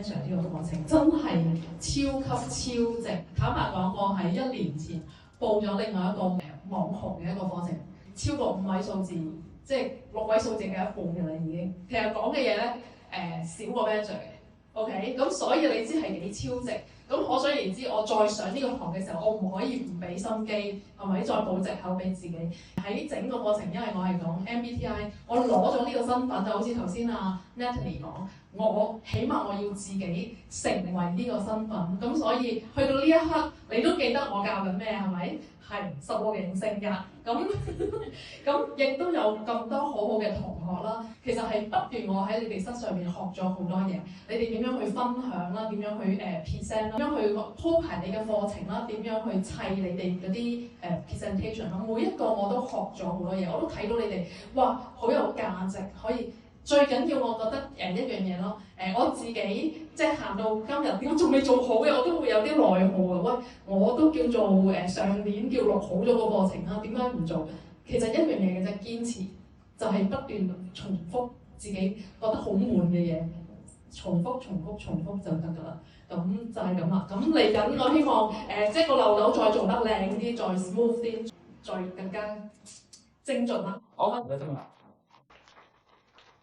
Adventure 呢個課程，真係超級超值。坦白講，我喺1年前報咗另外一個網紅嘅一個課程，超過5位數字，即係6位數字嘅一半嘅啦已經。其實講嘅嘢咧少過 Adventure 嘅 ，OK， 咁所以你知係幾超值。咁可想而知，我再上呢個堂嘅時候，我唔可以唔俾心機，係咪再補藉口俾自己？喺整個過程，因為我係講 MBTI， 我攞咗呢個身份，就好似頭先Natalie 講，我起碼我要自己成為呢個身份。咁所以去到呢一刻，你都記得我教緊咩係咪？係10個形性格。咁亦都有咁多好好嘅同學啦。其實係不斷我喺你哋身上面學咗好多嘢。你哋點樣去分享啦？點樣去present 啦？點樣去鋪排你嘅課程啦？點樣去砌你哋嗰啲presentation 啦？每一個我都學咗好多嘢，我都睇到你哋哇好有價值，可以最緊要我覺得一樣嘢咯。我自己即係行到今日，點解仲未做好嘅？我都會有啲內耗啊！喂，我都叫做上年叫錄好咗個課程啦，點解唔做？其實一樣嘢嘅啫，堅持就係不斷重複自己覺得好悶嘅嘢，重複就得㗎啦。咁就係咁啦。咁嚟緊我希望即係個漏斗再做得靚啲，再 smooth 啲，再更加精進啦。好，唔該。